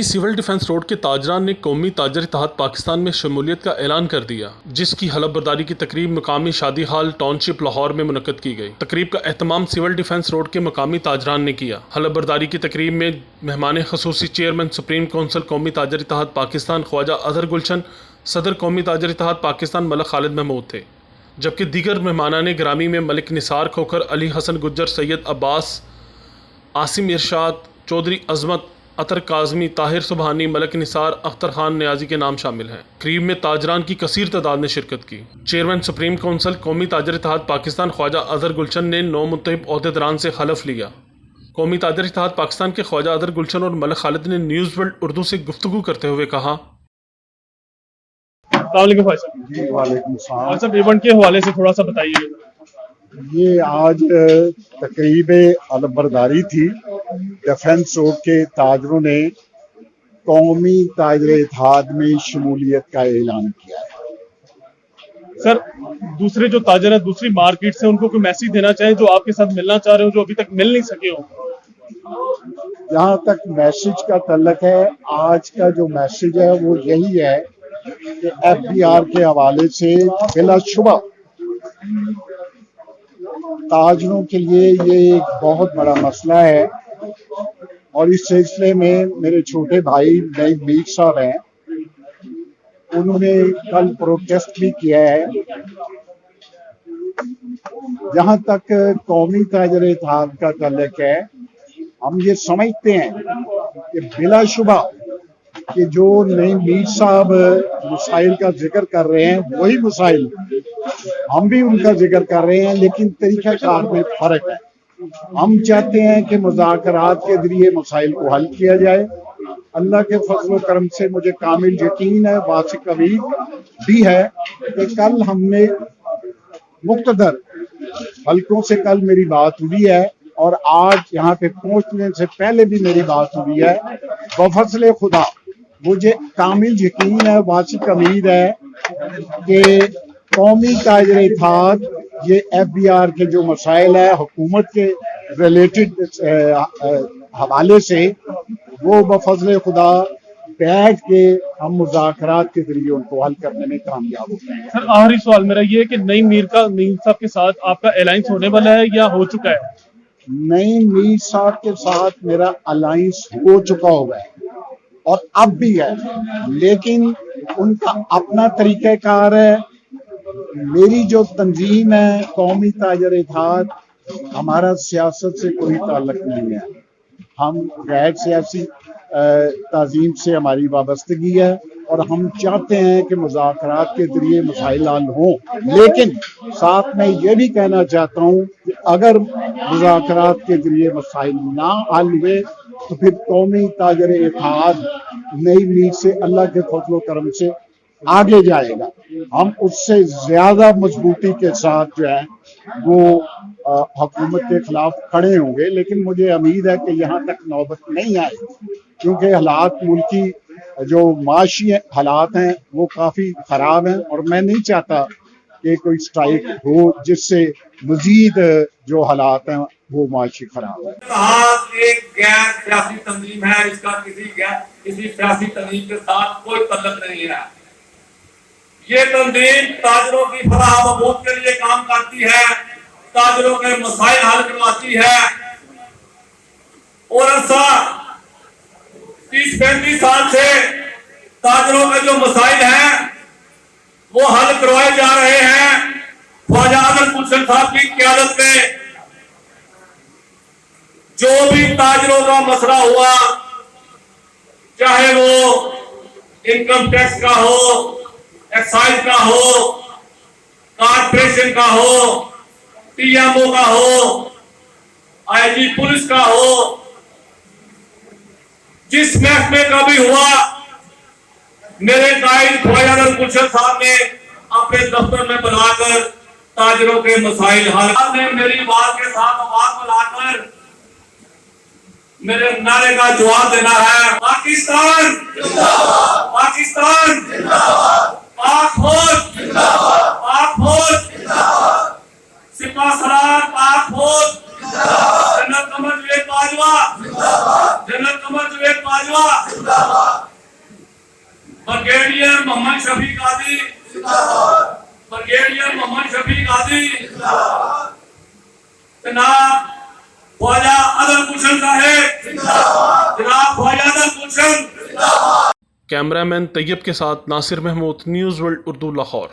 Karachi civil defence road के ताजरान ने कौमी ताजर इत्तेहाद पाकिस्तान में शमूलियत का ऐलान कर दिया, जिसकी हलफबरदारी की तकरीब मकामी शादी हाल टाउनशिप लाहौर में मुनक्कद की गई। तकरीब का एहतमाम सिविल डिफेंस रोड के मकामी ताजरान ने किया। हलफबरदारी की तकरीब में मेहमान खसूसी चेयरमैन सुप्रीम कौंसिल कौमी ताजर इत्तेहाद पाकिस्तान ख्वाजा अजहर गुलशन, सदर कौमी ताजर इत्तेहाद पाकिस्तान मलिक खालिद महमूद थे, जबकि दीगर मेहमानाने गिरामी में मलिक निसार खोखर, अली हसन गुज्जर, सैयद अब्बास, आसिम इरशाद, चौधरी अजमत, अतर काजमी, ताहिर सुबहानी, मलिक निसार, अख्तर खान न्याजी के नाम शामिल हैं। तकरीब में ताजरान की कसीर तादाद ने शिरकत की। चेयरमैन सुप्रीम कौंसिल कौमी ताजर इत्तेहाद पाकिस्तान ख्वाजा अजहर गुलशन ने 9 मुत्तहिब ओहदेदारान से हलफ लिया। कौमी ताजर इत्तेहाद पाकिस्तान के ख्वाजा अजहर गुलशन और मलिक खालिद ने न्यूज़ वर्ल्ड उर्दू से गुफ्तगू करते हुए कहा, साहब इवेंट के हवाले से थोड़ा सा बताइए। ये आज तकरीब अलबरदारी थी। डिफेंस रोड के ताजरों ने कौमी ताजर इत्तेहाद में शमूलियत का ऐलान किया है। सर, दूसरे जो ताजर है दूसरी मार्केट से, उनको कोई मैसेज देना चाहे जो आपके साथ मिलना चाह रहे हो, जो अभी तक मिल नहीं सके हो? जहाँ तक मैसेज का तल्लक है, आज का जो मैसेज है वो यही है कि FBR के हवाले से बिलाशुबा ताजरों के लिए ये एक बहुत बड़ा मसला है और इस सिलसिले में मेरे छोटे भाई नईम मीर साहब हैं, उन्होंने कल प्रोटेस्ट भी किया है। जहां तक कौमी ताजर इत्तेहाद का ताल्लुक है, हम ये समझते हैं कि बिलाशुबा कि जो नईम मीर साहब मसाइल का जिक्र कर रहे हैं वही मसाइल हम भी उनका जिक्र कर रहे हैं, लेकिन तरीक़ाकार में फर्क है। हम चाहते हैं कि मुज़ाकरात के जरिए मसाइल को हल किया जाए। अल्लाह के फजल करम से मुझे कामिल यकीन है, वासिक उम्मीद भी है कि कल हमने मुक़्तदर हल्कों से कल मेरी बात हुई है और आज यहाँ पे पहुँचने से पहले भी मेरी बात हुई है। बफज़ल खुदा मुझे कामिल यकीन है, वासिक उम्मीद है कि कौमी ताजर इत्तेहाद ये FBR के जो मसाइल है हुकूमत के रिलेटेड हवाले से, वो बफज़ल खुदा बैठ के हम मुज़ाकरात के जरिए उनको हल करने में कामयाब होते हैं। सर, आखिरी सवाल मेरा ये है कि नईम मीर साहब के साथ आपका अलायंस होने वाला है या हो चुका है? नईम मीर साहब के साथ मेरा अलायंस हो चुका हुआ है और अब भी है, लेकिन उनका अपना तरीक़ाकार है। मेरी जो तंजीम है कौमी ताजर इत्तेहाद, हमारा सियासत से कोई ताल्लुक नहीं है। हम गैर सियासी तंजीम से हमारी वाबस्तगी है और हम चाहते हैं कि मुज़ाकरात के जरिए मसाइल हल हों, लेकिन साथ में ये भी कहना चाहता हूँ कि अगर मुज़ाकरात के जरिए मसाइल ना हल हुए तो फिर कौमी ताजर इत्तेहाद नई मीर से अल्लाह के फजल करम से आगे जाएगा। हम उससे ज्यादा मजबूती के साथ जो है वो हुकूमत के खिलाफ खड़े होंगे, लेकिन मुझे उम्मीद है कि यहाँ तक नौबत नहीं आएगी, क्योंकि हालात मुल्की जो माशी हालात हैं वो काफ़ी ख़राब हैं और मैं नहीं चाहता कि कोई स्ट्राइक हो जिससे मजीद जो हालात हैं वो माशी ख़राब है। एक गैर सियासी तंजीम है, इसका किसी सियासी तंजीम के साथ कोई तल्लुक नहीं है। ये तंजीम ताजरों की फलाह बहबूद के लिए काम करती है, ताजरों के मसाइल हल करवाती है और ऐसा 30-35 साल से ताजरों के जो मसाइल हैं वो हल करवाए जा रहे हैं। ख्वाजा अजहर गुलशन साहब की क़यादत में जो भी ताजरों का मसला हुआ, चाहे वो इनकम टैक्स का हो, एक्साइज का हो, कारपोरेशन का हो, TMO का हो, IG पुलिस का हो, जिस महकमे का भी हुआ, मेरे कायद ख्वाजा अजहर गुलशन साहब ने अपने दफ्तर में बुलाकर ताजरों के मसाइल हल ने मेरी बात के साथ आवाज बुलाकर मेरे नारे का जवाब देना है। पाकिस्तान जिंदाबाद, पाकिस्तान जिंदाबाद, पाक फौज जिंदाबाद, पाक फौज जिंदाबाद, सिपा सलार पाक फौज जिंदाबाद, जनरल कमर जावेद बाजवा जिंदाबाद, जनरल कमर जावेद बाजवा। ब्रिगेडियर मोहम्मद शफीक आदि, ब्रिगेडियर मोहम्मद शफीक आदि, जनाब ख्वाजा अदल गुलशन साहेब, जनाब ख्वाजा अदल गुलशन। कैमरामैन तैयब के साथ नासिर महमूद, न्यूज़ वर्ल्ड उर्दू, लाहौर।